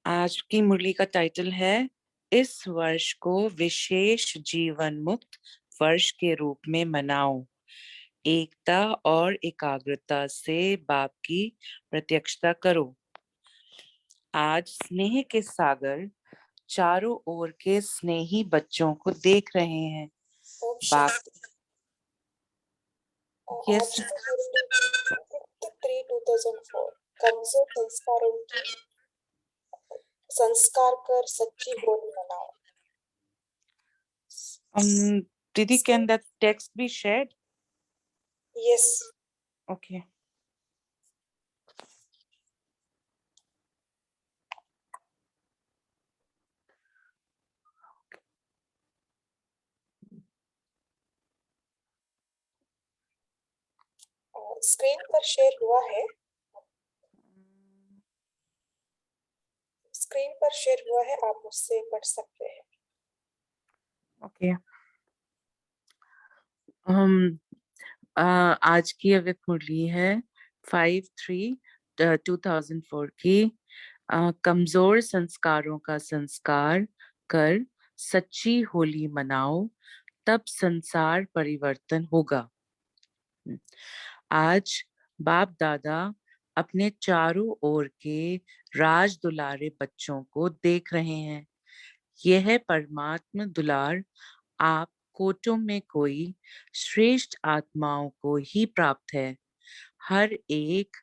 आज की मुरली का टाइटल है इस वर्ष को विशेष जीवन मुक्त वर्ष के रूप में मनाओ। एकता और एकाग्रता से बाप की प्रत्यक्षता करो। आज स्नेह के सागर चारों ओर के स्नेही बच्चों को देख रहे हैं। बाप आज की मुरली 53/2004 कमजोर संस्कारों की संस्कार कर सच्ची होली मनाओ। Didi, can that text be shared? Yes. Okay. Screen पर शेयर हुआ है। स्क्रीन पर शेयर हुआ है, आप उससे पढ़ सकते हैं। Okay. आज की अव्यक्त मुरली है 5/3/2004 की। कमजोर संस्कारों का संस्कार कर सच्ची होली मनाओ, तब संसार परिवर्तन होगा। आज बाप दादा अपने चारों ओर के राज दुलारे बच्चों को देख रहे हैं। यह परमात्मा दुलार आप कोटों में कोई श्रेष्ठ आत्माओं को ही प्राप्त है। हर एक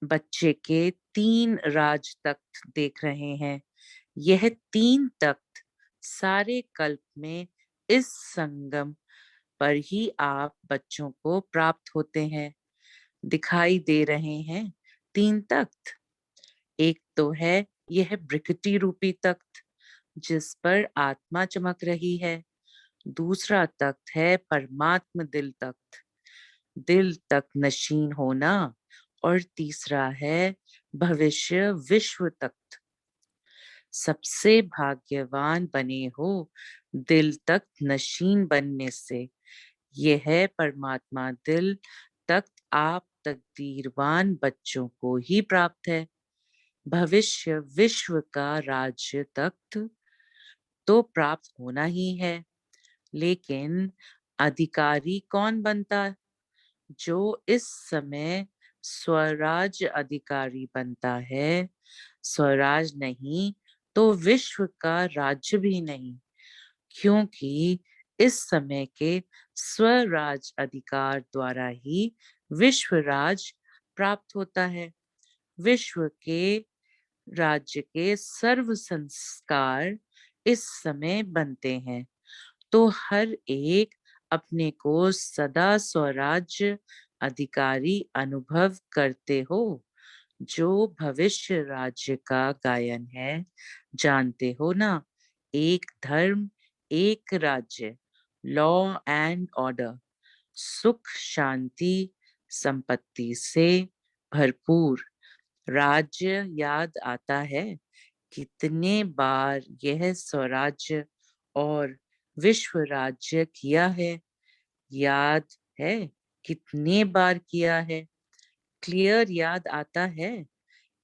बच्चे के 3 राज तख्त देख रहे हैं। यह 3 तख्त सारे कल्प में इस संगम पर ही आप बच्चों को प्राप्त होते हैं। दिखाई दे रहे हैं 3 तख्त। एक तो है यह ब्रिकटी रूपी तख्त जिस पर आत्मा चमक रही है। दूसरा तख्त है परमात्मा दिल तख्त, दिल तक नशीन होना। और तीसरा है भविष्य विश्व तख्त। सबसे भाग्यवान बने हो दिल तक नशीन बनने से। यह है परमात्मा दिल तख्त आप तकदीरवान बच्चों को ही प्राप्त है। भविष्य विश्व का राज्य तख्त तो प्राप्त होना ही है, लेकिन अधिकारी कौन बनता? जो इस समय स्वराज अधिकारी बनता है। स्वराज नहीं तो विश्व का राज्य भी नहीं, क्योंकि इस समय के स्वराज अधिकार द्वारा ही विश्व राज प्राप्त होता है। विश्व के राज्य के सर्व संस्कार इस समय बनते हैं, तो हर एक अपने को सदा स्वराज्य अधिकारी अनुभव करते हो। जो भविष्य राज्य का गायन है, जानते हो ना, एक धर्म एक राज्य, लॉ एंड ऑर्डर, सुख शांति संपत्ति से भरपूर राज्य याद आता है। कितने बार यह स्वराज्य और विश्व राज्य किया है? याद है कितने बार किया है? क्लियर याद आता है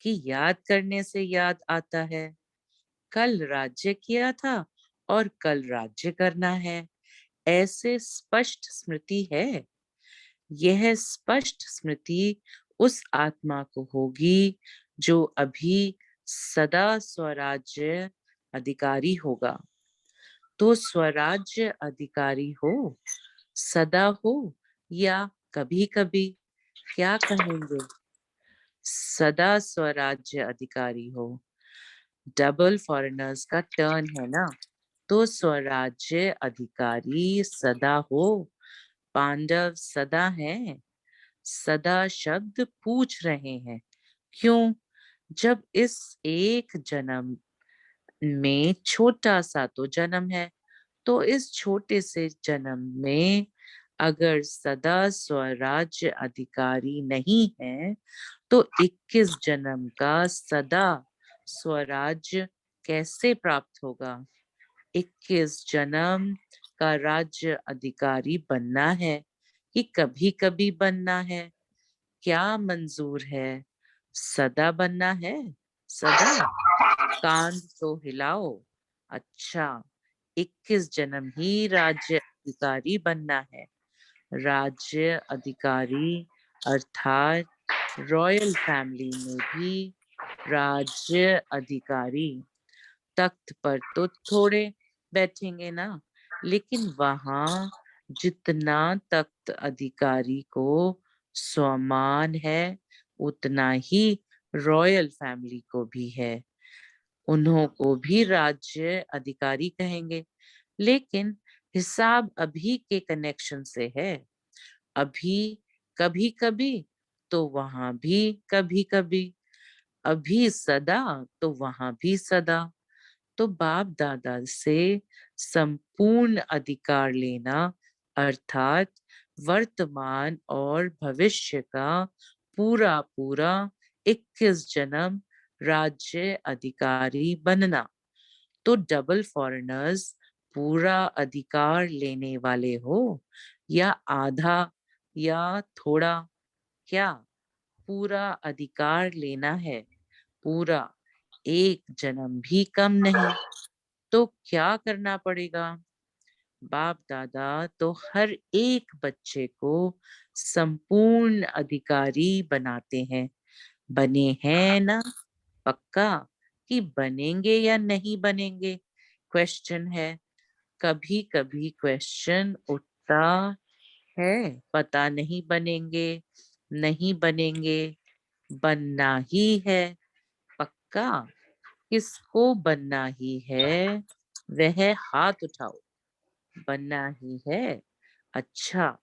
कि याद करने से याद आता है? कल राज्य किया था और कल राज्य करना है, ऐसे स्पष्ट स्मृति है। यह स्पष्ट स्मृति उस आत्मा को होगी जो अभी सदा स्वराज्य अधिकारी होगा। तो स्वराज्य अधिकारी हो, सदा हो या कभी कभी, क्या कहेंगे? सदा स्वराज्य अधिकारी हो। डबल फॉरेनर्स का टर्न है ना, तो स्वराज्य अधिकारी सदा हो। पांडव सदा है। सदा शब्द पूछ रहे हैं क्यों? जब इस एक जन्म में छोटा सा तो जन्म है, तो इस छोटे से जन्म में अगर सदा स्वराज्य अधिकारी नहीं है, तो 21 जन्म का सदा स्वराज्य कैसे प्राप्त होगा? 21 जन्म का राज्य अधिकारी बनना है कि कभी कभी बनना है? क्या मंजूर है? सदा बनना है? सदा? कांध तो हिलाओ। अच्छा, 21 जन्म ही राज्य अधिकारी बनना है। राज्य अधिकारी अर्थात रॉयल फैमिली में भी राज्य अधिकारी तख्त पर तो थोड़े बैठेंगे ना, लेकिन वहां जितना तख्त अधिकारी को सम्मान है, उतना ही रॉयल फैमिली को भी है। उन्हों को भी राज्य अधिकारी कहेंगे, लेकिन हिसाब अभी के कनेक्शन से है। अभी कभी कभी तो वहां भी कभी कभी, अभी सदा तो वहां भी सदा। तो बाप दादा से संपूर्ण अधिकार लेना अर्थात वर्तमान और भविष्य का पूरा पूरा 21 जन्म राज्य अधिकारी बनना। तो डबल फॉरेनर्स पूरा अधिकार लेने वाले हो या आधा या थोड़ा, क्या पूरा अधिकार लेना है? पूरा, एक जन्म भी कम नहीं। तो क्या करना पड़ेगा? बाप दादा तो हर एक बच्चे को संपूर्ण अधिकारी बनाते हैं। बने हैं ना? पक्का कि बनेंगे या नहीं बनेंगे? क्वेश्चन है। कभी कभी क्वेश्चन उठता है, पता नहीं बनेंगे नहीं बनेंगे, बनना ही है। पक्का किसको बनना ही है? वह हाथ उठाओ। बनना ही है। अच्छा,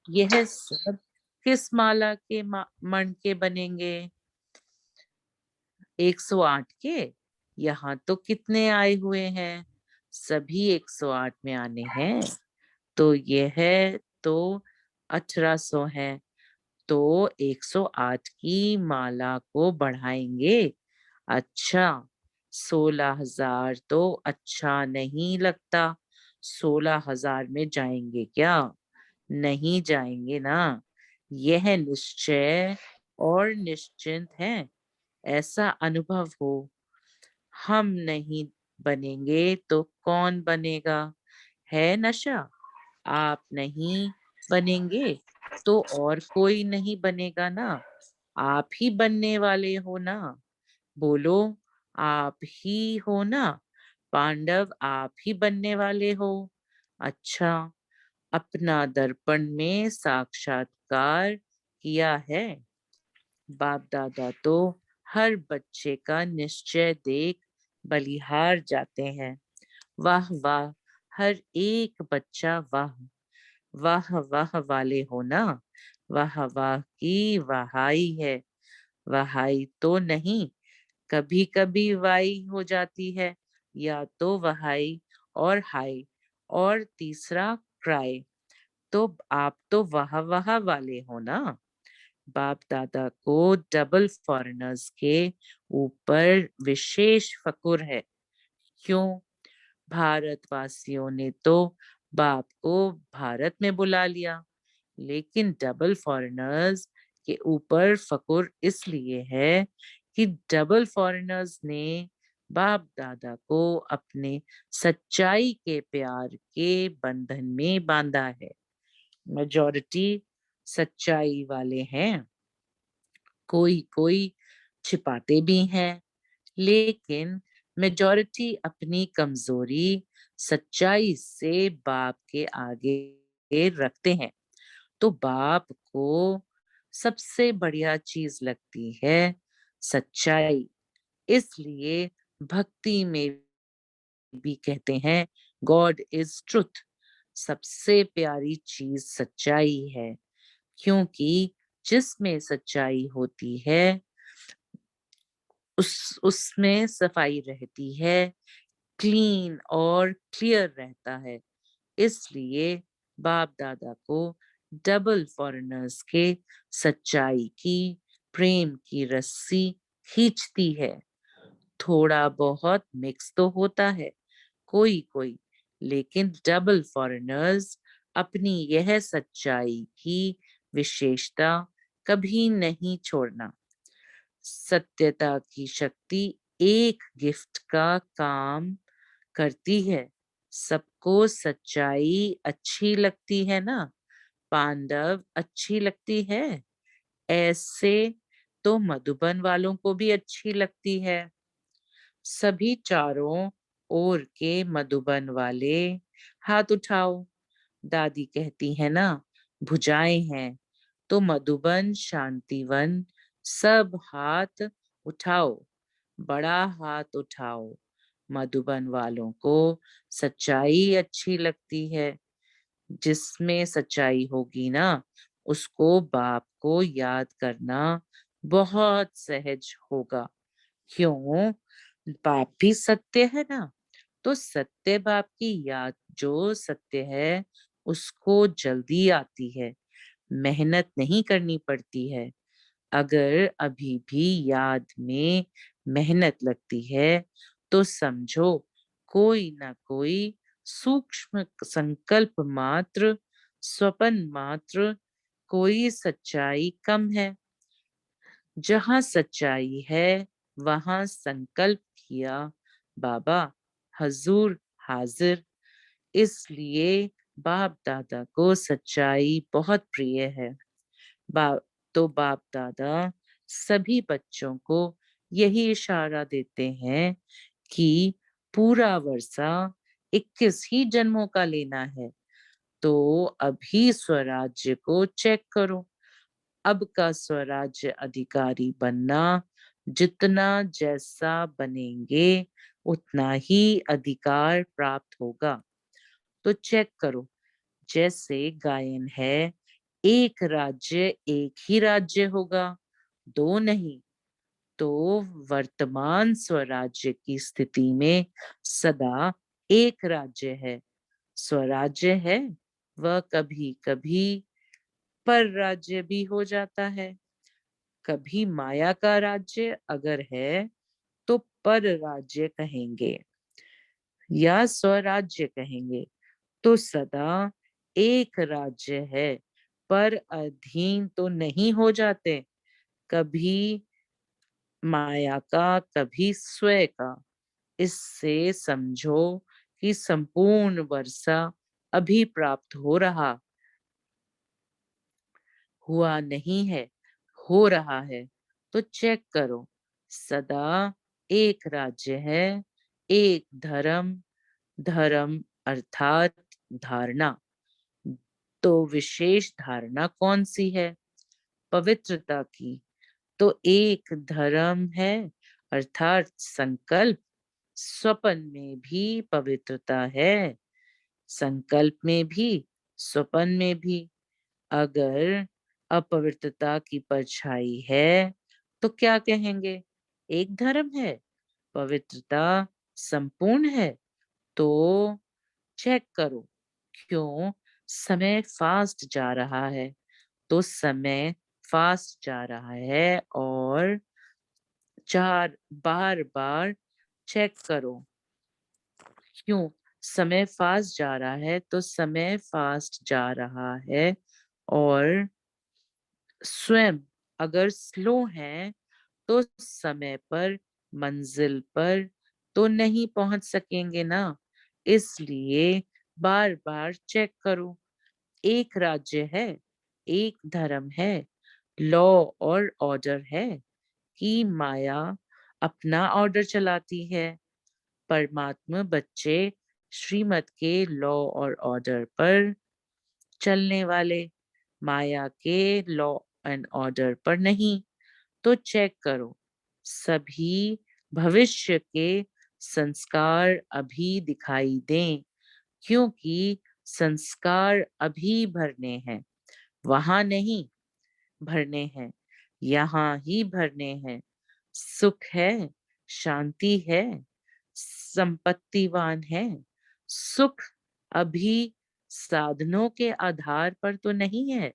यह सब किस माला के मण के बनेंगे? 108 के? यहाँ तो कितने आए हुए हैं? सभी 108 में आने हैं। तो यह तो 1800 है। तो 108 की माला को बढ़ाएंगे। अच्छा, 16,000 तो अच्छा नहीं लगता। 16,000 में जाएंगे क्या? नहीं जाएंगे ना। यह निश्चय और निश्चिंत है, ऐसा अनुभव हो। हम नहीं बनेंगे तो कौन बनेगा? है नशा। आप नहीं बनेंगे तो और कोई नहीं बनेगा ना। आप ही बनने वाले हो ना। बोलो, आप ही हो ना? पांडव आप ही बनने वाले हो। अच्छा, अपना दर्पण में साक्षात्कार किया है। बाप दादा तो हर बच्चे का निश्चय देख बलिहार जाते हैं। वाह वाह, हर एक बच्चा वाह वाह वाह वाले हो ना। वाह वाह की वहाई है। वहाई तो नहीं, कभी कभी वाई हो जाती है, या तो वहाई और हाई और तीसरा क्राई। तो आप तो वाह वाह वाले हो ना। बाप दादा को डबल फॉरेनर्स के ऊपर विशेष फकुर है। क्यों? भारतवासियों ने तो बाप को भारत में बुला लिया, लेकिन डबल फॉरेनर्स के ऊपर फकुर इसलिए है कि डबल फॉरेनर्स ने बाप दादा को अपने सच्चाई के प्यार के बंधन में बांधा है। मेजॉरिटी सच्चाई वाले हैं, कोई कोई छिपाते भी हैं, लेकिन मेजॉरिटी अपनी कमजोरी सच्चाई से बाप के आगे रखते हैं। तो बाप को सबसे बढ़िया चीज लगती है सच्चाई। इसलिए भक्ति में भी कहते हैं गॉड इज ट्रुथ। सबसे प्यारी चीज सच्चाई है, क्योंकि जिसमें सच्चाई होती है उसमें सफाई रहती है, क्लीन और क्लियर रहता है। इसलिए बाप दादा को डबल फॉरेनर्स के सच्चाई की, प्रेम की रस्सी खींचती है। थोड़ा बहुत मिक्स तो होता है कोई कोई, लेकिन डबल फॉरेनर्स अपनी यह सच्चाई की विशेषता कभी नहीं छोड़ना। सत्यता की शक्ति एक गिफ्ट का काम करती है। सबको सच्चाई अच्छी लगती है ना? पांडव अच्छी लगती है। ऐसे तो मधुबन वालों को भी अच्छी लगती है। सभी चारों ओर के मधुबन वाले हाथ उठाओ। दादी कहती है ना, भुजाएं हैं तो मधुबन शांतिवन सब हाथ उठाओ। बड़ा हाथ उठाओ। मधुबन वालों को सच्चाई अच्छी लगती है। जिसमें सच्चाई होगी ना, उसको बाप को याद करना बहुत सहज होगा। क्यों? बाप भी सत्य है ना। तो सत्य बाप की याद जो सत्य है, उसको जल्दी आती है। मेहनत नहीं करनी पड़ती है। अगर अभी भी याद में मेहनत लगती है, तो समझो कोई ना कोई सूक्ष्म संकल्प मात्र, स्वपन मात्र, कोई सच्चाई कम है। जहाँ सच्चाई है वहां संकल्प किया बाबा हजूर हाजिर। इसलिए बाप दादा को सच्चाई बहुत प्रिय है। बा, तो बाप दादा सभी बच्चों को यही इशारा देते हैं कि पूरा वर्षा 21 ही जन्मों का लेना है। तो अभी स्वराज्य को चेक करो। अब का स्वराज्य अधिकारी बनना, जितना जैसा बनेंगे उतना ही अधिकार प्राप्त होगा। तो चेक करो, जैसे गायन है, एक राज्य एक ही राज्य होगा, दो नहीं। तो वर्तमान स्वराज्य की स्थिति में सदा एक राज्य है। स्वराज्य है, वह कभी कभी पर राज्य भी हो जाता है। कभी माया का राज्य अगर है तो पर राज्य कहेंगे या स्वराज्य कहेंगे। तो सदा एक राज्य है, पर अधीन तो नहीं हो जाते। कभी माया का, कभी स्वयं का। इससे समझो कि संपूर्ण वर्षा अभी प्राप्त हो रहा हुआ नहीं है, हो रहा है। तो चेक करो, सदा एक राज्य है, एक धर्म, धर्म अर्थात धारणा। तो विशेष धारणा कौन सी है? पवित्रता की। तो एक धर्म है अर्थात संकल्प। स्वपन में भी पवित्रता है, संकल्प में भी, स्वपन में भी। अगर अपवित्रता की परछाई है तो क्या कहेंगे? एक धर्म है, पवित्रता संपूर्ण है। तो चेक करो, क्यों? समय फास्ट जा रहा है। तो समय फास्ट जा रहा है और चार बार बार चेक करो, क्यों? समय फास्ट जा रहा है तो समय फास्ट जा रहा है। और स्वयं अगर स्लो है तो समय पर, मंजिल पर तो नहीं पहुंच सकेंगे ना। इसलिए बार बार चेक करो। एक राज्य है, एक धर्म है, लॉ और ऑर्डर है कि माया अपना ऑर्डर चलाती है। परमात्मा बच्चे श्रीमत के लॉ और ऑर्डर पर चलने वाले, माया के लॉ एंड ऑर्डर पर नहीं। तो चेक करो, सभी भविष्य के संस्कार अभी दिखाई दें, क्योंकि संस्कार अभी भरने हैं, वहां नहीं भरने हैं, यहाँ ही भरने हैं। सुख है, शांति है, संपत्तिवान है। सुख अभी साधनों के आधार पर तो नहीं है,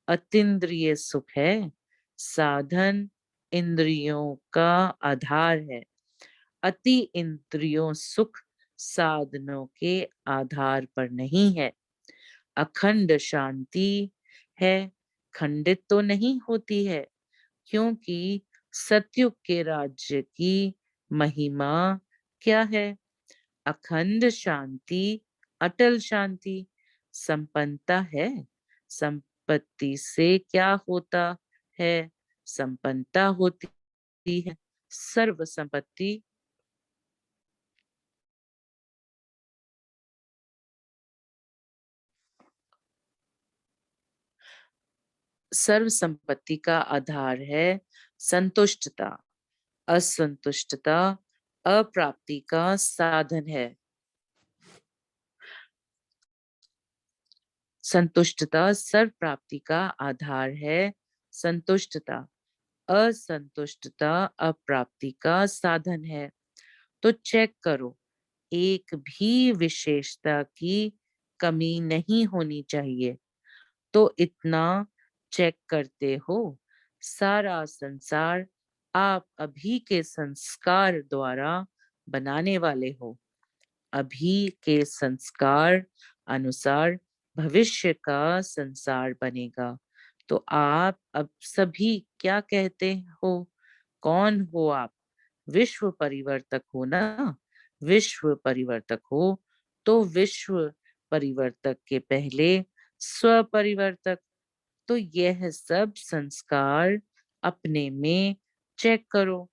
अतीन्द्रिय सुख है। साधन इंद्रियों का आधार है। अति इंद्रियों सुख साधनों के आधार पर नहीं है। अखंड शांति है, खंडित तो नहीं होती है, क्योंकि सतयुग के राज्य की महिमा क्या है? अखंड शांति, अटल शांति। संपन्नता है, संपत्ति से क्या होता है? संपन्नता होती है। सर्व संपत्ति, सर्व संपत्ति का आधार है संतुष्टता। असंतुष्टता अप्राप्ति का साधन है। संतुष्टता सर्व प्राप्ति का आधार है। संतुष्टता, असंतुष्टता अप्राप्ति का साधन है। तो चेक करो, एक भी विशेषता की कमी नहीं होनी चाहिए। तो इतना चेक करते हो, सारा संसार आप अभी के संस्कार द्वारा बनाने वाले हो। अभी के संस्कार अनुसार भविष्य का संसार बनेगा। तो आप अब सभी क्या कहते हो? कौन हो आप? विश्व परिवर्तक हो ना? विश्व परिवर्तक हो तो विश्व परिवर्तक के पहले स्व परिवर्तक। तो यह सब संस्कार अपने में चेक करो।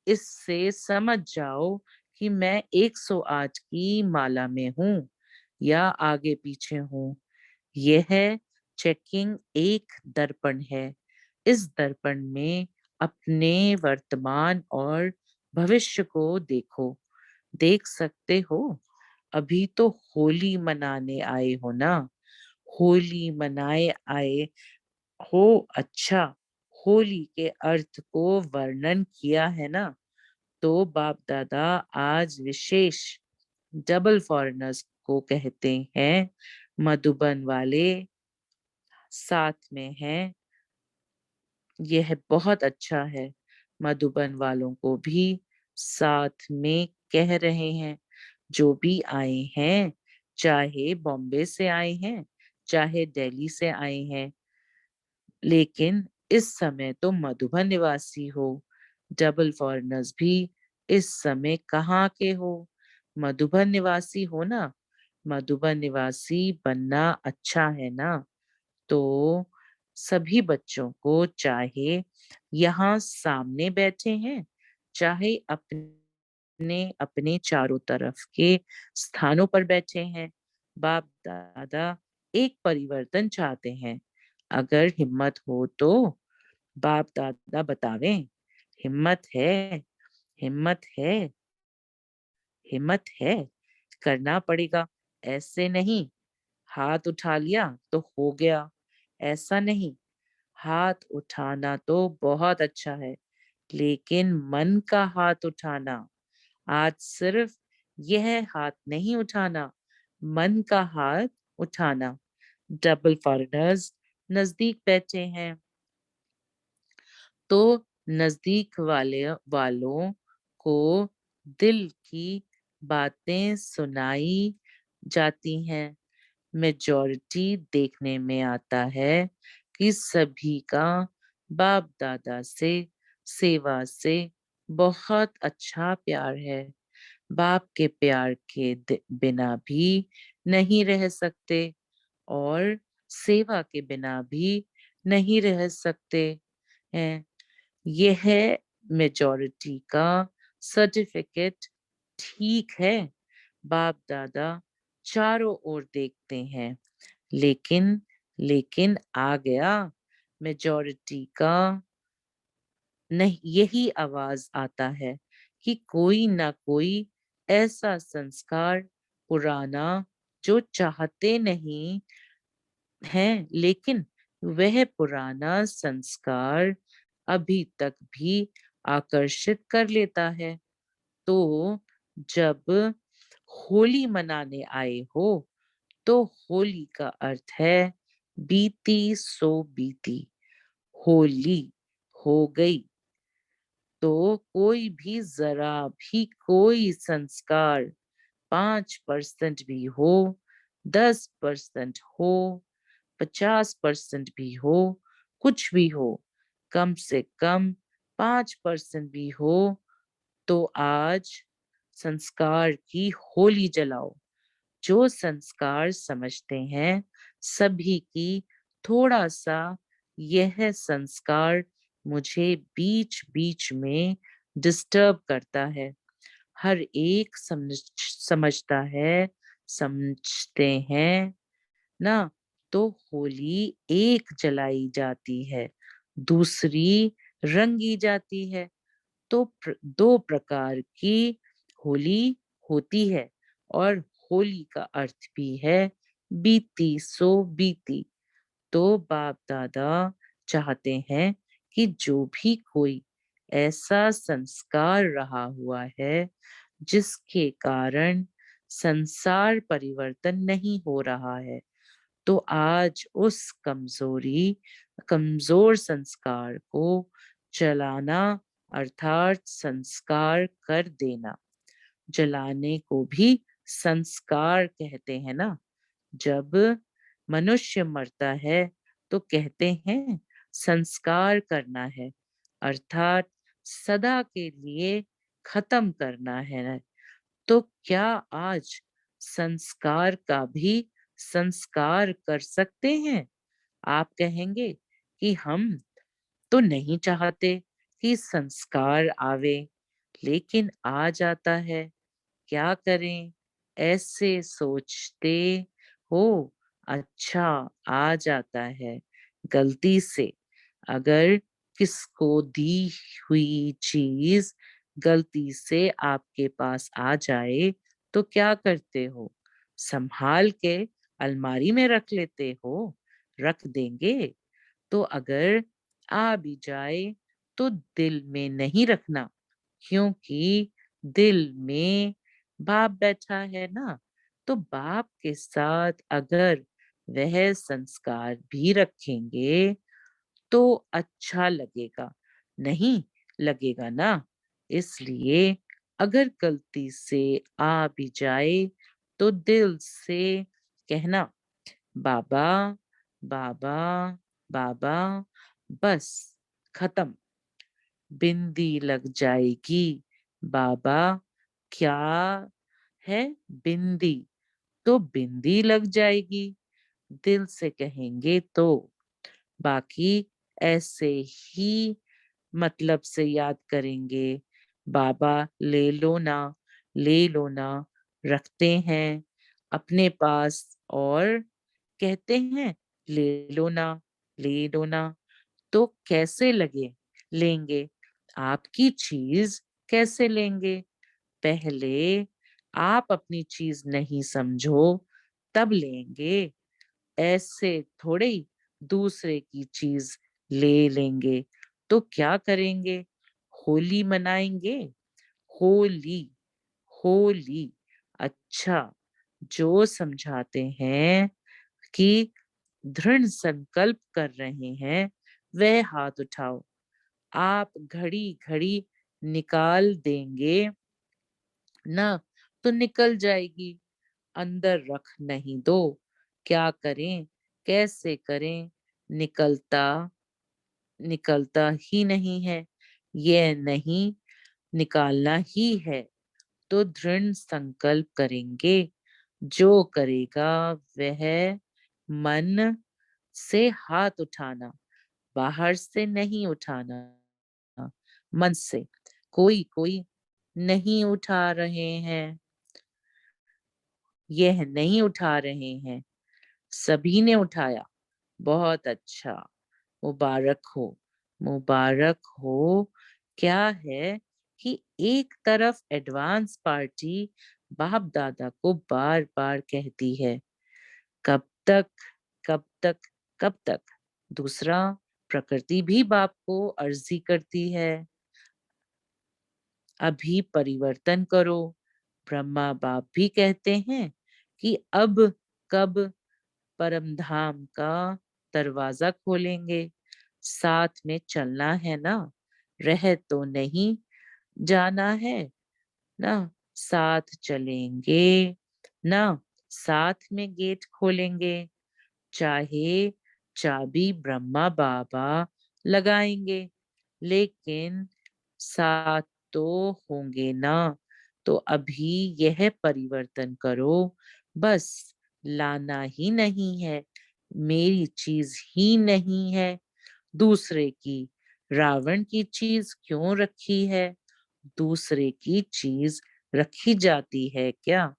इससे समझ जाओ कि मैं 108 की माला में हूँ या आगे पीछे हूँ। यह चेकिंग एक दर्पण है। इस दर्पण में अपने वर्तमान और भविष्य को देखो। देख सकते हो? अभी तो होली मनाने आए हो ना? होली मनाए आए हो। अच्छा, होली के अर्थ को वर्णन किया है ना? तो बाप दादा आज विशेष डबल फॉरेनर्स को कहते हैं। मधुबन वाले साथ में हैं। यह बहुत अच्छा है। मधुबन वालों को भी साथ में कह रहे हैं। जो भी आए हैं, चाहे बॉम्बे से आए हैं, चाहे दिल्ली से आए हैं, लेकिन इस समय तो मधुबन निवासी हो। डबल फॉरेनर्स भी इस समय कहाँ के हो? मधुबन निवासी हो ना? मधुबन निवासी बनना अच्छा है ना? तो सभी बच्चों को, चाहे यहाँ सामने बैठे हैं, चाहे अपने अपने चारों तरफ के स्थानों पर बैठे हैं, बाप दादा एक परिवर्तन चाहते हैं। अगर हिम्मत हो तो बाप दादा बतावें। हिम्मत है, हिम्मत है, हिम्मत है। करना पड़ेगा। ऐसे नहीं हाथ उठा लिया तो हो गया, ऐसा नहीं। हाथ उठाना तो बहुत अच्छा है, लेकिन मन का हाथ उठाना। आज सिर्फ यह हाथ नहीं उठाना, मन का हाथ उठाना। डबल फॉरेनर्स नजदीक बैठे हैं, तो नजदीक वालों को दिल की बातें सुनाई जाती हैं। मेजॉरिटी देखने में आता है कि सभी का बाप दादा से, सेवा से बहुत अच्छा प्यार है। बाप के प्यार के बिना भी नहीं रह सकते और सेवा के बिना भी नहीं रह सकते हैं। यह मेजॉरिटी का सर्टिफिकेट ठीक है। बाप दादा चारों ओर देखते हैं, लेकिन लेकिन आ गया मेजॉरिटी का। नहीं, यही आवाज आता है कि कोई ना कोई ऐसा संस्कार पुराना जो चाहते नहीं है, लेकिन वह पुराना संस्कार अभी तक भी आकर्षित कर लेता है। तो जब होली मनाने आए हो, तो होली का अर्थ है बीती सो बीती। होली हो गई तो कोई भी जरा भी कोई संस्कार 5% भी हो, 10% हो, 50% भी हो, कुछ भी हो, कम से कम 5% भी हो, तो आज संस्कार की होली जलाओ। जो संस्कार समझते हैं सभी की, थोड़ा सा यह संस्कार मुझे बीच बीच में डिस्टर्ब करता है। हर एक समझता है, समझते हैं ना, तो होली एक जलाई जाती है, दूसरी रंगी जाती है। तो दो प्रकार की होली होती है, और होली का अर्थ भी है बीती सो बीती। तो बाप दादा चाहते हैं कि जो भी कोई ऐसा संस्कार रहा हुआ है जिसके कारण संसार परिवर्तन नहीं हो रहा है, तो आज उस कमजोर संस्कार को चलाना, अर्थात संस्कार कर देना। जलाने को भी संस्कार कहते हैं ना। जब मनुष्य मरता है तो कहते हैं संस्कार करना है, अर्थात सदा के लिए खत्म करना है। तो क्या आज संस्कार का भी संस्कार कर सकते हैं? आप कहेंगे कि हम तो नहीं चाहते कि संस्कार आवे, लेकिन आ जाता है। क्या करें? ऐसे सोचते हो, अच्छा, आ जाता है गलती से। अगर किसको दी हुई चीज गलती से आपके पास आ जाए तो क्या करते हो? संभाल के अलमारी में रख लेते हो? रख देंगे। तो अगर आ भी जाए तो दिल में नहीं रखना, क्योंकि दिल में बाप बैठा है ना। तो बाप के साथ अगर वह संस्कार भी रखेंगे तो अच्छा लगेगा, नहीं लगेगा ना। इसलिए अगर गलती से आ भी जाए तो दिल से कहना, बाबा, बाबा, बाबा, बस खत्म। बिंदी लग जाएगी। बाबा, क्या है? बिंदी। तो बिंदी लग जाएगी, दिल से कहेंगे तो। बाकी ऐसे ही मतलब से याद करेंगे, बाबा ले लो ना, ले लो ना, रखते हैं अपने पास और कहते हैं ले लो ना, ले लो ना। तो कैसे लगे लेंगे? आपकी चीज कैसे लेंगे? पहले आप अपनी चीज नहीं समझो तब लेंगे। ऐसे थोड़े ही दूसरे की चीज ले लेंगे। तो क्या करेंगे? होली मनाएंगे। होली, होली। अच्छा, जो समझाते हैं कि दृढ़ संकल्प कर रहे हैं वह हाथ उठाओ। आप घड़ी घड़ी निकाल देंगे ना तो निकल जाएगी, अंदर रख नहीं दो। क्या करें? कैसे करें? निकलता निकलता ही नहीं है। यह नहीं निकालना ही है। तो दृढ़ संकल्प करेंगे। जो करेगा वह मन से हाथ उठाना, बाहर से नहीं उठाना, मन से। कोई कोई नहीं उठा रहे हैं, यह नहीं उठा रहे हैं, सभी ने उठाया। बहुत अच्छा, मुबारक हो, मुबारक हो। क्या है कि एक तरफ एडवांस पार्टी बाप दादा को बार बार कहती है, कब तक, कब तक, कब तक। दूसरा, प्रकृति भी बाप को अर्जी करती है, अभी परिवर्तन करो। ब्रह्मा बाप भी कहते हैं कि अब कब परम धाम का दरवाजा खोलेंगे? साथ में चलना है ना, रह तो नहीं जाना है ना। साथ चलेंगे ना, साथ में गेट खोलेंगे। चाहे चाबी ब्रह्मा बाबा लगाएंगे, लेकिन साथ तो होंगे ना। तो अभी यह परिवर्तन करो, बस लाना ही नहीं है, मेरी चीज ही नहीं है, दूसरे की। रावण की चीज क्यों रखी है? दूसरे की चीज रखी जाती है क्या?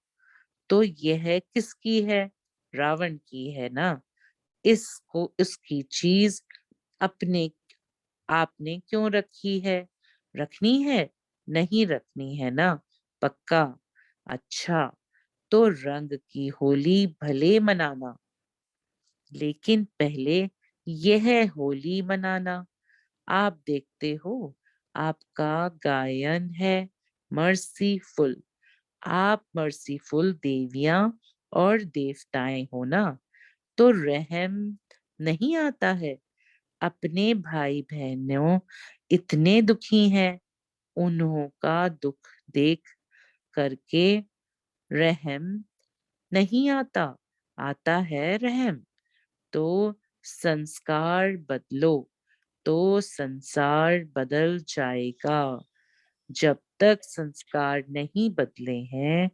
तो यह किसकी है? रावण की है ना। इसको इसकी चीज अपने आपने क्यों रखी है? रखनी है? नहीं रखनी है ना, पक्का। अच्छा, तो रंग की होली भले मनाना, लेकिन पहले यह होली मनाना। आप देखते हो, आपका गायन है मर्सीफुल। आप मर्सीफुल देवियां और देवताएं हो ना, तो रहम नहीं आता है? अपने भाई बहनों इतने दुखी हैं, उन्हों का दुख देख करके रहम नहीं आता? आता है रहम। तो संस्कार बदलो, तो संसार बदल जाएगा। जब तक संस्कार नहीं बदले हैं,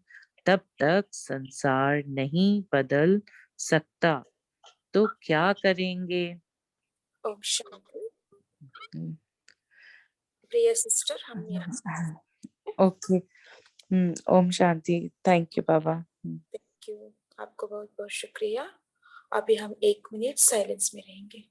तब तक संसार नहीं बदल सकता। तो क्या करेंगे? ओम शांति। हम्म, प्रिय सिस्टर, हम यहाँ ओके। ओम शांति। थैंक यू बाबा। Thank you. आपको बहुत बहुत शुक्रिया। अभी हम 1 मिनट साइलेंस में रहेंगे।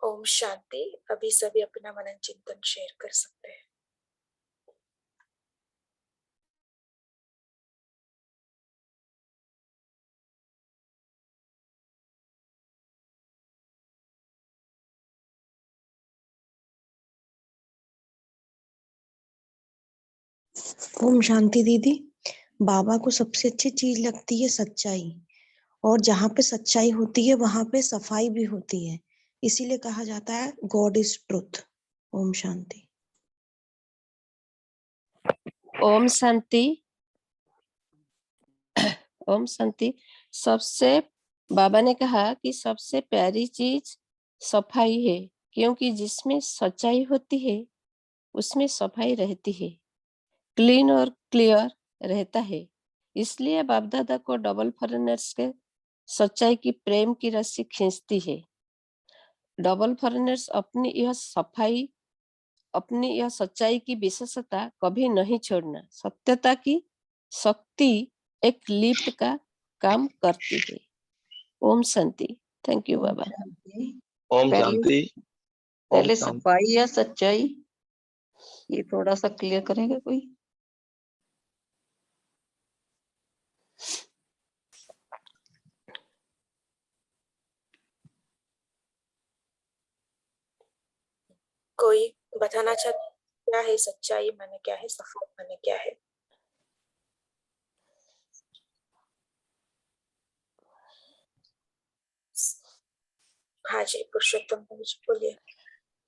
ओम शांति। अभी सभी अपना मनन चिंतन शेयर कर सकते हैं। ओम शांति दीदी। बाबा को सबसे अच्छी चीज लगती है सच्चाई, और जहाँ पे सच्चाई होती है वहां पे सफाई भी होती है, इसीलिए कहा जाता है गॉड इज ट्रुथ। ओम शांति। ओम शांति। ओम शांति। सबसे बाबा ने कहा कि सबसे प्यारी चीज सफाई है, क्योंकि जिसमें सच्चाई होती है उसमें सफाई रहती है, क्लीन और क्लियर रहता है। इसलिए बाप दादा को डबल फॉरेनर्स के सच्चाई की प्रेम की रस्सी खींचती है। डबल फॉरेनर्स अपनी यह सच्चाई की विशेषता कभी नहीं छोड़ना। सत्यता की शक्ति एक लिफ्ट का काम करती है। ओम शांति। थैंक यू बाबा। ओम शांति। पहले सफाई या सच्चाई, ये थोड़ा सा क्लियर करेंगे कोई? कोई बताना चाहता? क्या है सच्चाई माने, क्या है सफाई माने, क्या है? हाँ जी, पुरुषोत्तम जी बोलिए।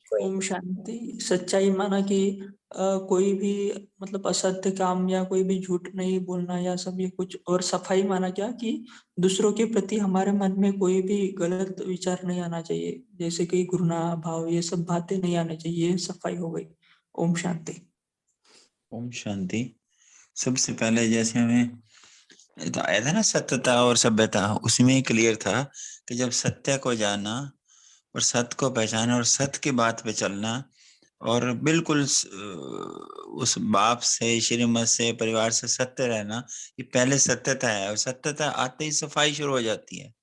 कोई ओम शांति। सच्चाई माना कि कोई भी मतलब असत्य काम या कोई भी झूठ नहीं बोलना या सब ये कुछ। और सफाई माना क्या कि दूसरों के प्रति हमारे मन में कोई भी गलत विचार नहीं आना चाहिए, जैसे कि घृणा भाव ये सब बातें नहीं आनी चाहिए। ये सफाई हो गई। ओम शांति। ओम शांति। सबसे पहले जैसे हमें तो आया था ना सत्यता और सभ्यता, उसमें क्लियर था कि जब सत्य को जाना और सत्य को पहचाना और सत्य की बात पे चलना और बिल्कुल उस बाप से, श्रीमत से, परिवार से सत्य रहना, ये पहले सत्यता है। और सत्यता आते ही सफाई शुरू हो जाती है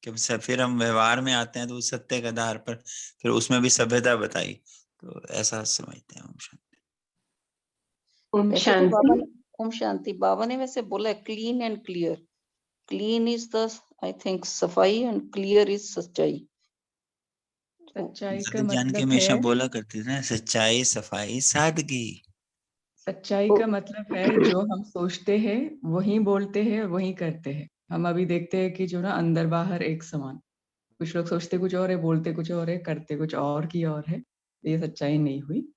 कि फिर हम व्यवहार में आते हैं तो उस सत्य के आधार पर फिर उसमें भी सभ्यता बताई। तो ऐसा समझते हैं। ओम शांति। ओम वैसे तो शांति। ओम शांति बाबा ने वैसे बोला clean and clear. Clean is the I think सफाई एंड क्लियर इज सच्चाई। सच्चाई का साधक जान के मतलब हमेशा है, बोला करते थे ना, सच्चाई, सफाई, सादगी। सच्चाई का मतलब है जो हम सोचते हैं वही बोलते हैं वही करते हैं। हम अभी देखते हैं कि जो ना अंदर बाहर एक समान, कुछ लोग सोचते कुछ और है, बोलते कुछ और है, करते कुछ और की और है। ये सच्चाई नहीं हुई।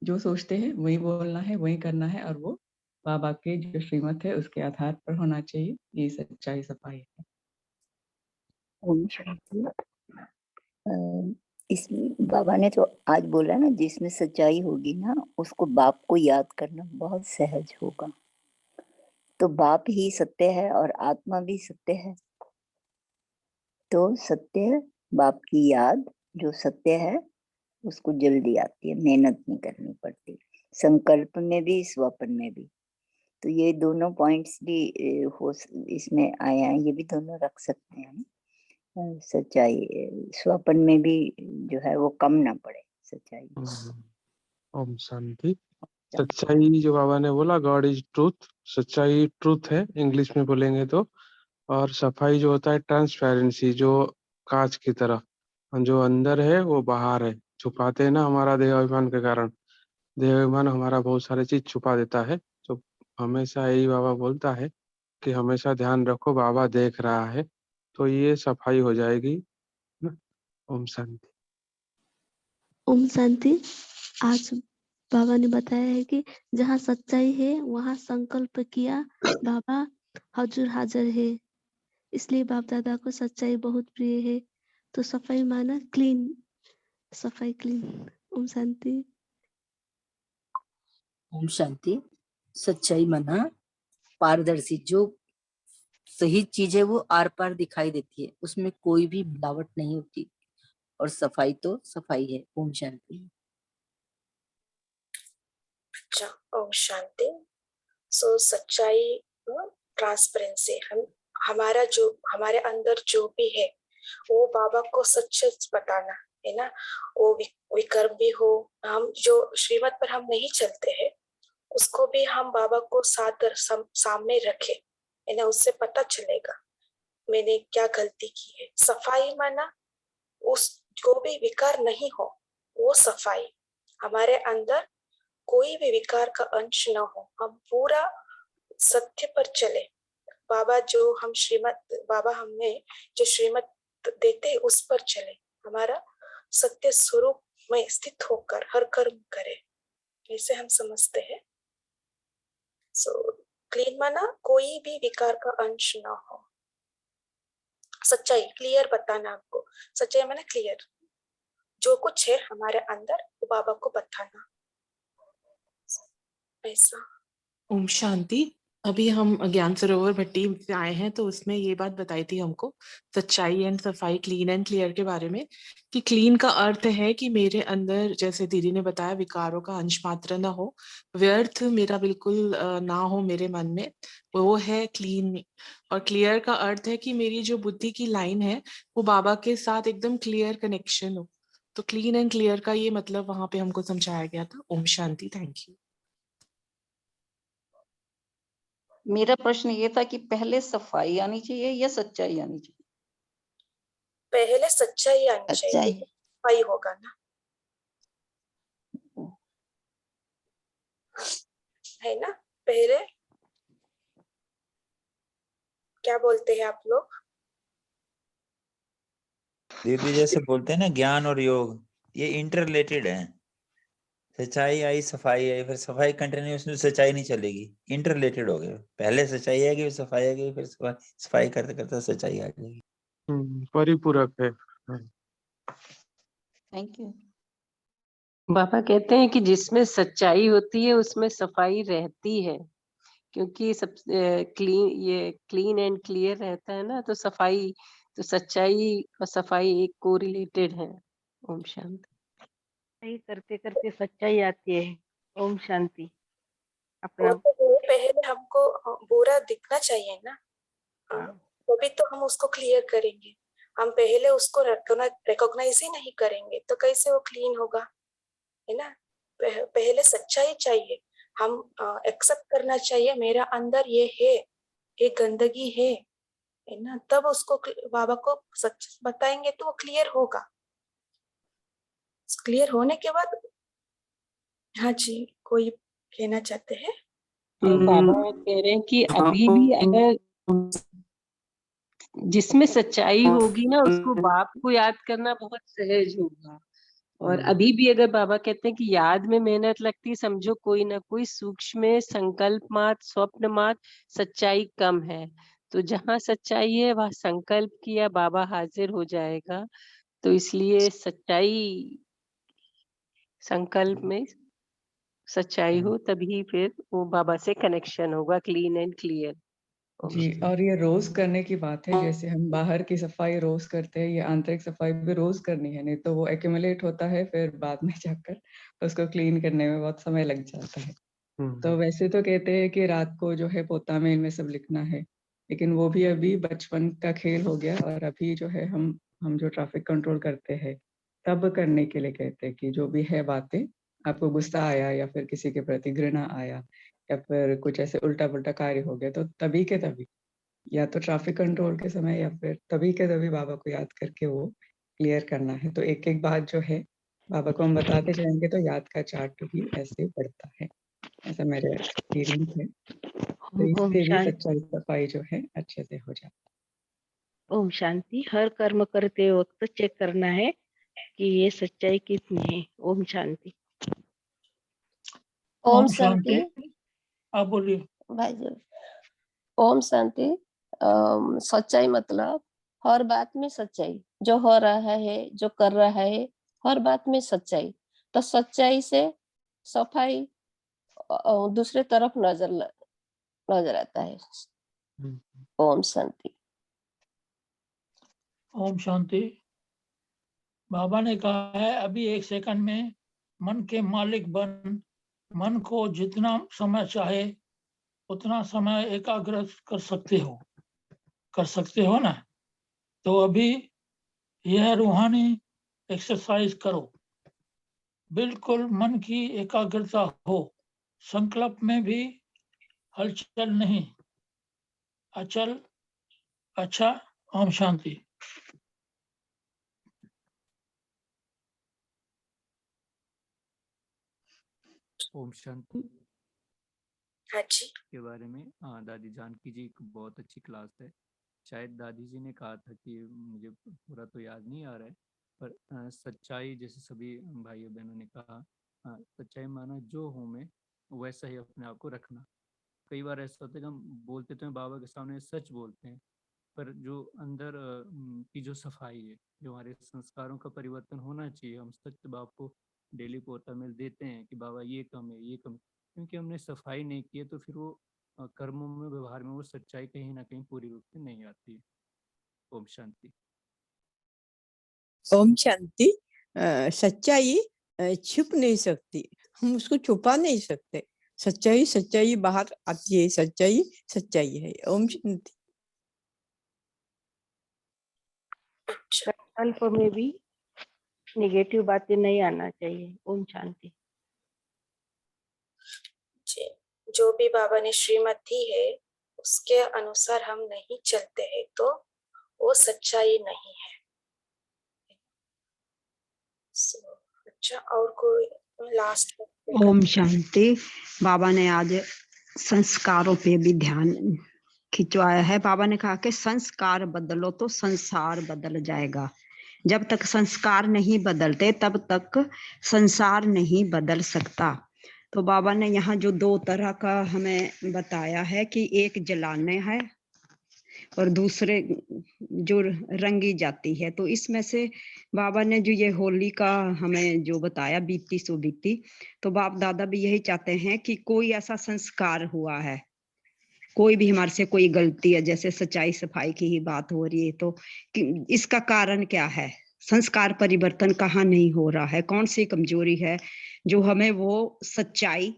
जो सोचते हैं वही बोलना है, वही करना है, और वो बाबा के जो श्रीमत है उसके आधार पर होना चाहिए। ये सच्चाई सफाई है। ओम शांति। इस बाबा ने तो आज बोला ना, जिसमें सच्चाई होगी ना उसको बाप को याद करना बहुत सहज होगा। तो बाप ही सत्य है और आत्मा भी सत्य है। तो सत्य बाप की याद जो सत्य है उसको जल्दी आती है, मेहनत नहीं करनी पड़ती, संकल्प में भी स्वप्न में भी। तो ये दोनों पॉइंट्स भी हो इसमें आए हैं, ये भी दोनों रख सकते हैं हम। सच्चाई स्वप्न में भी जो है वो कम ना पड़े सच्चाई। ओम शांति। सच्चाई जो बाबा ने बोला, गॉड इज ट्रूथ, सच्चाई ट्रूथ है इंग्लिश में बोलेंगे तो। और सफाई जो होता है ट्रांसपेरेंसी, जो कांच की तरह, जो अंदर है वो बाहर है। छुपाते हैं ना हमारा देहाभिमान के कारण, देहाभिमान हमारा बहुत सारे चीज छुपा देता है। तो हमेशा यही बाबा बोलता है कि हमेशा ध्यान रखो बाबा देख रहा है, तो ये सफाई हो जाएगी ना। ओम शांति। ओम शांति। आज बाबा ने बताया है कि जहाँ सच्चाई है वहाँ संकल्प किया बाबा हजूर हाजिर है। इसलिए बाप दादा को सच्चाई बहुत प्रिय है। तो सफाई माना क्लीन, सफाई क्लीन। ओम शांति। ओम शांति। सच्चाई माना पारदर्शी, जो सही चीज है वो आर पार दिखाई देती है, उसमें कोई भी मिलावट नहीं होती। और सफाई तो सफाई है। ओम शांति। अच्छा, ओम शांति। सो सच्चाई, ट्रांसपेरेंसी, हम हमारा जो हमारे अंदर जो भी है वो बाबा को सच सच बताना है ना। वो विकर्म भी हो, हम जो श्रीमत पर हम नहीं चलते हैं उसको भी हम बाबा को सामने रखे है ना। उससे पता चलेगा मैंने क्या गलती की है। सफाई माना उस जो भी विकार नहीं हो वो सफाई। हमारे अंदर कोई भी विकार का अंश न हो, हम पूरा सत्य पर चले। बाबा जो हम बाबा हमें जो श्रीमत देते हैं उस पर चले, हमारा सत्य स्वरूप में स्थित होकर हर कर्म करे, ऐसे हम समझते हैं। सो क्लीन माना कोई भी विकार का अंश न हो। सच्चाई क्लियर बताना आपको, सच्चाई माना क्लियर, जो कुछ है हमारे अंदर वो बाबा को बताना, ऐसा। ओम शांति। अभी हम ज्ञान सरोवर भट्टी से आए हैं, तो उसमें ये बात बताई थी हमको सच्चाई एंड सफाई, क्लीन एंड क्लियर के बारे में, कि क्लीन का अर्थ है कि मेरे अंदर, जैसे दीदी ने बताया, विकारों का अंश मात्र ना हो, व्यर्थ मेरा बिल्कुल ना हो मेरे मन में, वो है क्लीन। और क्लियर का अर्थ है कि मेरी जो बुद्धि की लाइन है वो बाबा के साथ एकदम क्लियर कनेक्शन हो। तो क्लीन एंड क्लियर का ये मतलब वहां पे हमको समझाया गया था। ओम शांति। Thank you. मेरा प्रश्न ये था कि पहले सफाई आनी चाहिए या सच्चाई आनी चाहिए? पहले सच्चाई आनी चाहिए, सफाई होगा ना, है ना। पहले क्या बोलते हैं आप लोग? दीदी जैसे बोलते हैं ना, ज्ञान और योग, ये इंटर रिलेटेड है। सच्चाई आई, सफाई आई, फिर सफाई कंटिन्यूसली सच्चाई नहीं चलेगी, इंटर रिलेटेड हो गए। पहले सच्चाई आएगी, फिर सफाई आएगी, फिर सफाई करते करते सच्चाई आ जाएगी। परिपूरक है। Thank you. बाबा कहते हैं कि जिसमें सच्चाई होती है उसमें सफाई रहती है, क्योंकि सब क्लीन एंड क्लियर रहता है ना, तो सफाई, तो सच्चाई और सफाई एक कोरिलेटेड है। ओम शांति। सही करते करते सच्चाई आती है। ओम शांति। वो अपना तो पहले हमको बुरा दिखना चाहिए ना, तभी तो हम उसको क्लियर करेंगे। हम पहले उसको रिकॉग्नाइज ही नहीं करेंगे तो कैसे वो क्लीन होगा, है ना। पहले सच्चाई चाहिए, हम एक्सेप्ट करना चाहिए मेरा अंदर ये है, ये गंदगी है ना, तब उसको बाबा को सच बताएंगे तो वो क्लियर होगा। क्लियर होने के बाद, हाँ जी, कोई कहना चाहते हैं? बाबा कह रहे हैं कि अभी भी अगर जिसमें सच्चाई होगी ना, उसको बाप को याद करना बहुत सहज होगा। और अभी भी अगर बाबा कहते हैं कि याद में मेहनत लगती है, समझो कोई ना कोई सूक्ष्म संकल्प मात्र, स्वप्न मात्र सच्चाई कम है। तो जहाँ सच्चाई है वहाँ संकल्प किया बाबा हाजिर हो जाएगा। तो इसलिए सच्चाई, संकल्प में सच्चाई हो तभी फिर वो बाबा से कनेक्शन होगा, क्लीन एंड क्लियर। जी, और ये रोज करने की बात है। जैसे हम बाहर की सफाई रोज करते हैं, ये आंतरिक सफाई भी रोज करनी है, नहीं तो वो एक्यूमुलेट होता है, फिर बाद में जाकर उसको क्लीन करने में बहुत समय लग जाता है। तो वैसे तो कहते हैं कि रात को जो है पोता में इनमें सब लिखना है, लेकिन वो भी अभी बचपन का खेल हो गया। और अभी जो है हम जो ट्रैफिक कंट्रोल करते हैं तब करने के लिए कहते हैं कि जो भी है बातें, आपको गुस्सा आया या फिर किसी के प्रति घृणा आया या फिर कुछ ऐसे उल्टा-पुल्टा कार्य हो गया, तो तभी के तभी, या तो ट्रैफिक कंट्रोल के समय या फिर तभी के तभी बाबा को याद करके वो क्लियर करना है। तो एक-एक बात जो है बाबा को हम बताते जाएँगे तो याद का चार्ट भी ऐसे बढ़ता है। ऐसा मेरा एक्सपीरियंस है। तो ओम इससे भी शांति। सच्चाई सफाई जो है अच्छे से हो जाती है। ओम शांति। हर कर्म करते वक्त चेक करना है कि ये सच्चाई कितनी है। ओम शांति। ओम शांति। आप बोलिए भाई जी। ओम शांति। सच्चाई मतलब हर बात में सच्चाई, जो हो रहा है, जो कर रहा है, हर बात में सच्चाई। तो सच्चाई से सफाई दूसरे तरफ नजर आता है। ओम शांति। ओम शांति। बाबा ने कहा है अभी 1 सेकंड में मन के मालिक बन, मन को जितना समय चाहे उतना समय एकाग्र कर सकते हो ना। तो अभी यह रूहानी एक्सरसाइज करो, बिल्कुल मन की एकाग्रता हो, संकल्प में भी हलचल नहीं, अचल। अच्छा, ओम शांति। ओम शांति। हाँ जी। के बारे में दादी जानकी जी एक बहुत अच्छी क्लास है। शायद दादी जी ने कहा था कि मुझे पूरा तो याद नहीं आ रहा है, पर सच्चाई, जैसे सभी भाइयों बहनों ने कहा, सच्चाई माना जो हूँ मैं वैसा ही अपने आप को रखना। कई बार ऐसा होता है कि हम बोलते तो हैं, बाबा के सामने सच बोलते हैं, पर जो अंदर की जो सफाई है, जो हमारे संस्कारों का परिवर्तन होना चाहिए, हम सत्य बाप को डेली पोता में देते हैं कि बाबा ये कम है, ये कम है, क्योंकि हमने सफाई नहीं की है, तो फिर वो कर्मों में, व्यवहार में वो सच्चाई कहीं ना कहीं पूरी रूप से नहीं आती है। ओम शांति। ओम शांति। सच्चाई छुप नहीं सकती, हम उसको छुपा नहीं सकते। सच्चाई सच्चाई बाहर आती है, सच्चाई सच्चाई है। ओम शांति। संकल्प में भी नेगेटिव बातें नहीं आना चाहिए। ओम शांति। जो भी बाबा ने श्रीमत दी है उसके अनुसार हम नहीं चलते हैं तो वो सच्चाई नहीं है। अच्छा, और कोई लास्ट? ओम शांति। बाबा ने आज संस्कारों पे भी ध्यान खिंचवाया है। बाबा ने कहा कि संस्कार बदलो तो संसार बदल जाएगा। जब तक संस्कार नहीं बदलते तब तक संसार नहीं बदल सकता। तो बाबा ने यहाँ जो 2 तरह का हमें बताया है कि एक जलाने है और दूसरे जो रंगी जाती है। तो इसमें से बाबा ने जो ये होली का हमें जो बताया बीती सो बीती, तो बाप दादा भी यही चाहते हैं कि कोई ऐसा संस्कार हुआ है, कोई भी हमारे से कोई गलती है, जैसे सच्चाई सफाई की ही बात हो रही है, तो इसका कारण क्या है, संस्कार परिवर्तन कहाँ नहीं हो रहा है, कौन सी कमजोरी है जो हमें वो सच्चाई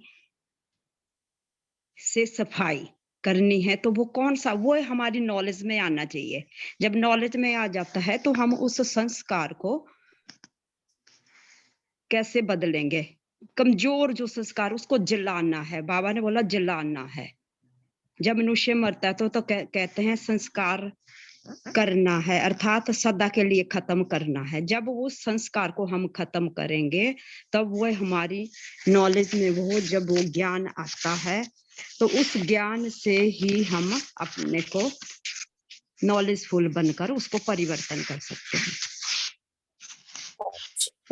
से सफाई करनी है। तो वो कौन सा, वो हमारी नॉलेज में आना चाहिए। जब नॉलेज में आ जाता है तो हम उस संस्कार को कैसे बदलेंगे। कमजोर जो संस्कार उसको जलाना है, बाबा ने बोला जलाना है। जब मनुष्य मरता है तो कहते हैं संस्कार करना है, अर्थात सदा के लिए खत्म करना है। जब उस संस्कार को हम खत्म करेंगे तब वो हमारी नॉलेज में वो जब वो ज्ञान आता है तो उस ज्ञान से ही हम अपने को नॉलेजफुल बनकर उसको परिवर्तन कर सकते हैं।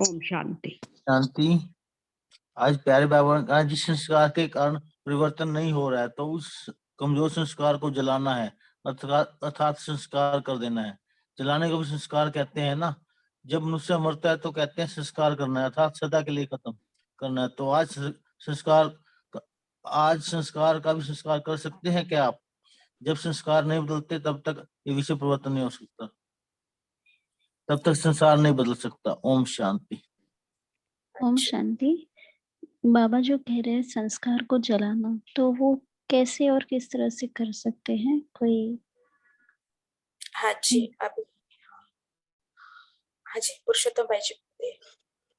ओम शांति। शांति। आज प्यारे बाबा ने कहा जिस संस्कार के कारण परिवर्तन नहीं हो रहा है तो उस कमजोर संस्कार को जलाना है, अर्थात संस्कार कर देना है। जलाने को भी संस्कार कहते हैं ना। जब मनुष्य मरता है तो कहते हैं संस्कार करना है, अर्थात सदा के लिए खत्म करना है। तो आज संस्कार का भी संस्कार कर सकते हैं क्या आप? जब संस्कार नहीं बदलते तब तक ये विश्व परिवर्तन नहीं हो सकता, तब तक संसार नहीं बदल सकता। ओम शांति। ओम शांति। बाबा जो कह रहे हैं संस्कार को जलाना, तो वो कैसे और किस तरह से कर सकते हैं कोई? हाँ जी, अभी हाँ जी, पुरुषोत्तम भाई जी।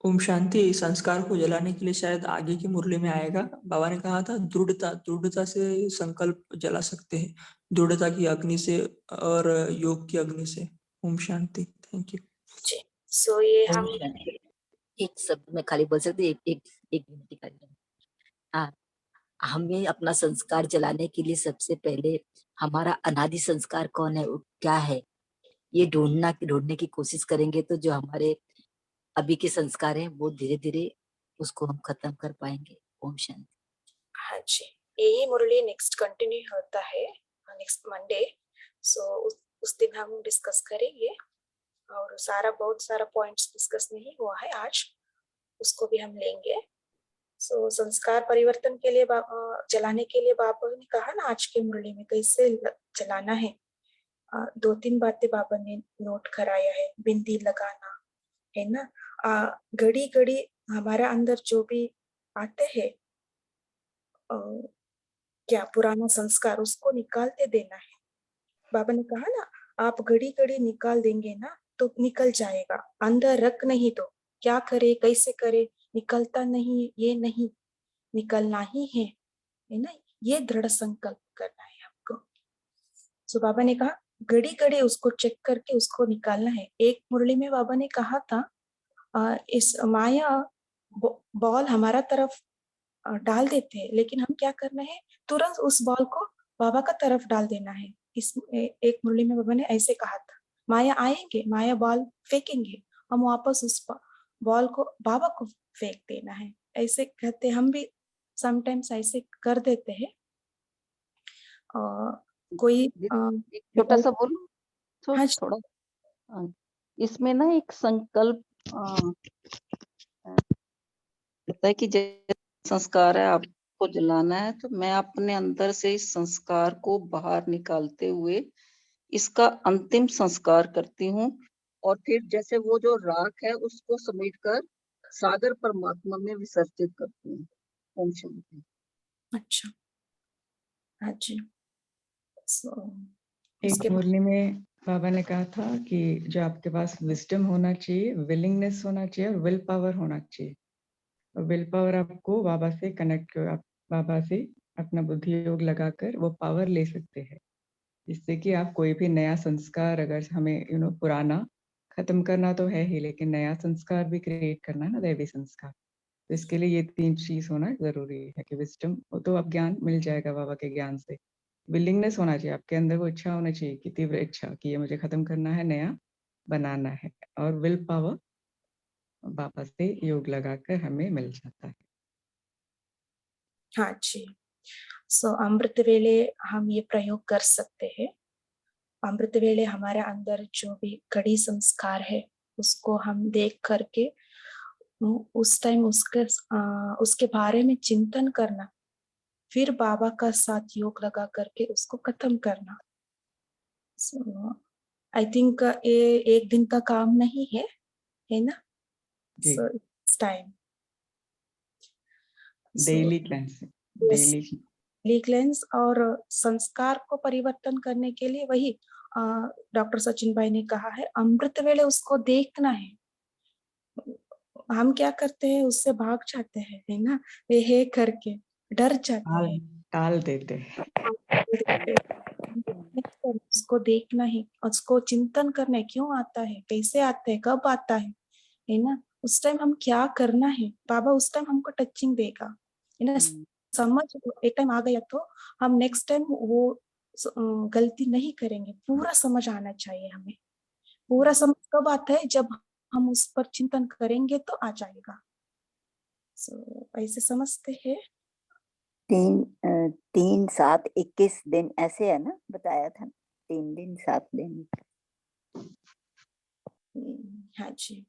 ओम शांति। संस्कार को जलाने के लिए शायद आगे की मुरली में आएगा। बाबा ने कहा था दृढ़ता से संकल्प जला सकते हैं, दृढ़ता की अग्नि से और योग की अग्नि से। ओम शांति। थैंक यू जी। सो ये हम एक शब्द में खाली बोल सकते, एक मिनट खाली। हाँ, हमें अपना संस्कार जलाने के लिए सबसे पहले हमारा अनादि संस्कार कौन है, क्या है, ये ढूंढने की कोशिश करेंगे तो जो हमारे अभी के संस्कार हैं वो धीरे धीरे उसको हम खत्म कर पाएंगे। ओम शांति। हाँ जी, यही मुरली नेक्स्ट कंटिन्यू होता है नेक्स्ट मंडे। सो उस दिन हम डिस्कस करेंगे और बहुत सारा पॉइंट्स डिस्कस नहीं हुआ है आज, उसको भी हम लेंगे। सो संस्कार परिवर्तन के लिए जलाने के लिए बाबा ने कहा ना आज की मुरली में कैसे जलाना है। 2-3 बातें बाबा ने नोट कराया है। बिंदी लगाना है ना, घड़ी घड़ी हमारा अंदर जो भी आते हैं क्या पुराना संस्कार, उसको निकालते देना है। बाबा ने कहा ना आप घड़ी घड़ी निकाल देंगे ना तो निकल जाएगा, अंदर रख नहीं तो क्या करे कैसे करे, निकलता नहीं, ये नहीं निकलना ही है ना, ये दृढ़ संकल्प करना है आपको। सो बाबा ने कहा घड़ी घड़ी उसको चेक करके उसको निकालना है। एक मुरली में बाबा ने कहा था इस माया बॉल हमारा तरफ डाल देते हैं, लेकिन हम क्या करना है, तुरंत उस बॉल को बाबा का तरफ डाल देना है। इस एक मुरली में बाबा ने ऐसे कहा था, माया आएंगे, माया बॉल फेंकेंगे, हम वापस उस बॉल को बाबा को फेंक देना है। ऐसे कहते हम भी समटाइम्स ऐसे कर देते हैं। कोई छोटा सा बोलूं तो हाँ, थोड़ा इसमें ना एक संकल्प होता है कि जैसे संस्कार है आपको जलाना है, तो मैं अपने अंदर से इस संस्कार को बाहर निकालते हुए इसका अंतिम संस्कार करती हूँ और फिर जैसे वो जो राख है उसको समेटकर सागर परमात्मा में विसर्जित करती हूँ। ओम शांति। अच्छा, हाँ जी। एक मुरली में बाबा ने कहा था कि जो आपके पास विजडम होना चाहिए, विलिंगनेस होना चाहिए और विल पावर होना चाहिए। और विल पावर आपको बाबा से कनेक्ट कर, आप बाबा से अपना बुद्धि योग लगाकर वो पावर ले सकते हैं, जिससे कि आप कोई भी नया संस्कार, अगर हमें पुराना खत्म करना तो है ही, लेकिन नया संस्कार भी क्रिएट करना है ना, दैवी संस्कार। तो इसके लिए ये 3 चीज होना जरूरी है कि विजडम हो तो आप ज्ञान मिल जाएगा बाबा के ज्ञान से। विलिंगनेस होना चाहिए आपके अंदर, वो इच्छा होना चाहिए कि तीव्र इच्छा कि ये मुझे खत्म करना है नया, बनाना है, और विल पावर बाबा से योग लगाकर हमें मिल जाता है। हाँ जी। सो अमृत वेले हम ये प्रयोग कर सकते हैं। अमृत वेले हमारे अंदर जो भी कड़ी संस्कार है उसको हम देख करके उस टाइम उसके बारे में चिंतन करना, फिर बाबा का साथ योग लगा करके उसको खत्म करना। आई थिंक ये एक दिन का काम नहीं है ना? जी। So it's time daily cleansing, daily daily cleanse. और संस्कार को परिवर्तन करने के लिए वही डॉक्टर सचिन भाई ने कहा है, अमृत वेले उसको देखना है। हम क्या करते हैं, उससे भाग जाते हैं, है ना? वे है करके डर जाते हैं, टाल देते हैं। उसको देखना है, उसको चिंतन करना है, क्यों आता है, कैसे आता है, कब आता है ना? उस टाइम हम क्या करना है, बाबा उस टाइम हमको टचिंग देगा, है ना? समझ एक टाइम आ गया तो हम नेक्स्ट टाइम वो गलती नहीं करेंगे। पूरा समझ आना चाहिए हमें। पूरा समझ कब आता है, जब हम उस पर चिंतन करेंगे तो आ जाएगा। ऐसे समझते हैं। 3, 7, 21 दिन ऐसे है ना, बताया था 3 दिन 7 दिन। हाँ जी,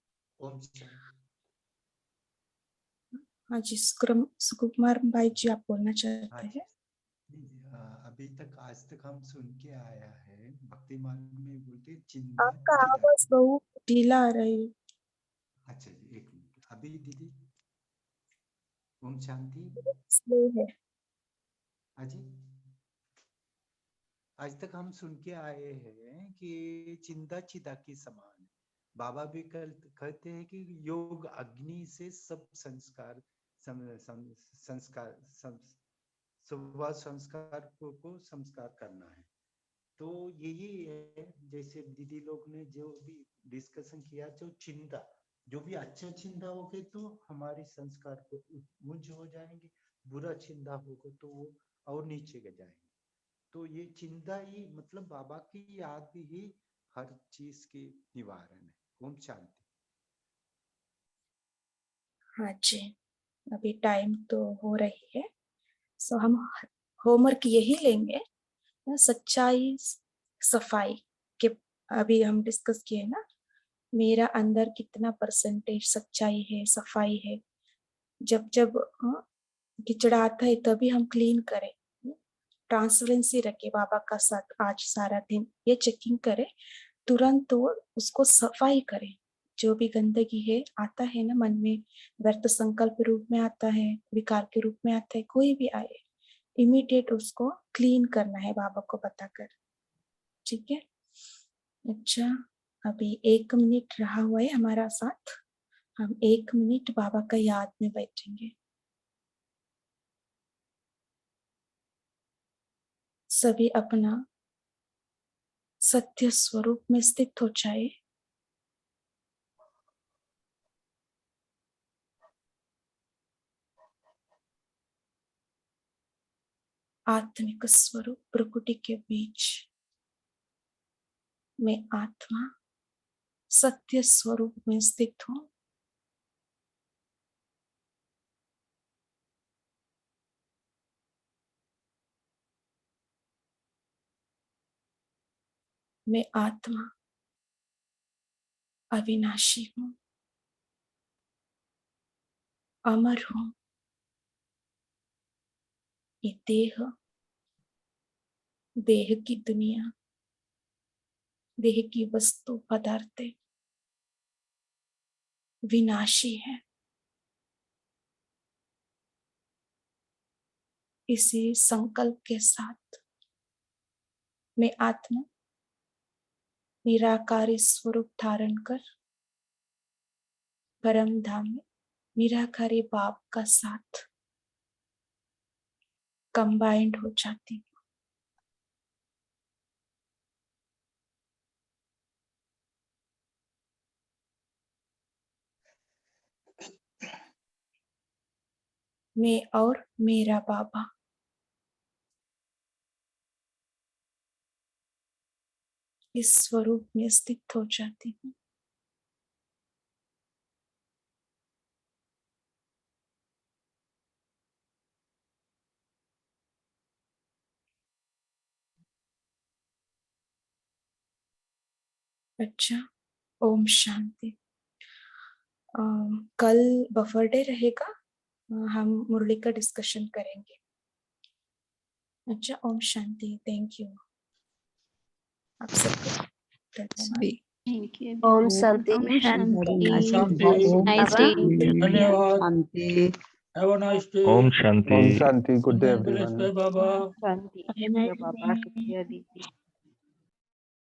हाँ जी। सुकुमार भाई जी, आप बोलना चाहते हैं? अभी तक आज तक हम सुन के आया है, भक्ति मार्ग में बोलते चिंता आपका चिदा। आवाज बहुत ढीला आ रही है। अच्छा जी, एक मिनट। अभी दीदी, ओम शांति। स्लो है। हाँ जी, आज तक हम सुन के आए हैं कि चिंता चिदा के समान है। बाबा भी कहते हैं कि योग अग्नि से सब संस्कार सुबह संस्कार को संस्कार करना है। तो यही है, जैसे दीदी लोग ने जो भी डिस्कशन किया, जो चिंता, जो भी अच्छा चिंता होगे तो हमारे संस्कार को ऊंच हो जाएंगे, बुरा चिंता होगा तो वो और नीचे गिर जाएंगे। तो ये चिंता ही मतलब बाबा की याद ही हर चीज के निवारण है। ओम शांति। हाँ जी, अभी टाइम तो हो रही है, सो हम होमवर्क यही लेंगे, सच्चाई सफाई के। अभी हम डिस्कस किए ना, मेरा अंदर कितना परसेंटेज सच्चाई है, सफाई है। जब जब कीचड़ा आता है तभी हम क्लीन करें, ट्रांसपेरेंसी रखे बाबा का साथ। आज सारा दिन ये चेकिंग करें, तुरंत वो उसको सफाई करें। जो भी गंदगी है आता है ना मन में, व्यर्थ संकल्प रूप में आता है, विकार के रूप में आता है, कोई भी आए, इमीडिएट उसको क्लीन करना है बाबा को बताकर। ठीक है? अच्छा, अभी 1 मिनट रहा हुआ है हमारा साथ। हम 1 मिनट बाबा का याद में बैठेंगे। सभी अपना सत्य स्वरूप में स्थित हो जाए। आत्मिक स्वरूप प्रकृति के बीच में आत्मा सत्य स्वरूप में स्थित हो। मैं आत्मा अविनाशी हूँ, अमर हूँ। ये देह की दुनिया, देह की वस्तु पदार्थ विनाशी है। इसी संकल्प के साथ मैं आत्मा निराकारी स्वरूप धारण कर परम धाम में निराकारी बाप का साथ कंबाइंड हो जाती हूँ। मैं और मेरा बाबा इस स्वरूप में स्थित हो जाती हूँ। अच्छा, ओम शांति। कल बफर डे रहेगा, हम मुरली का डिस्कशन करेंगे। अच्छा, ओम शांति। थैंक यू आप सबको धन्यवाद। थैंक यू ओम शांति। ओम शांति शांति। नाइस डे धन्यवाद। शांति। Have a nice day. ओम शांति। ओम शांति। Good day God bless everyone. बाबा। शांति। शुक्रिया बाबा, शुक्रिया दीदी।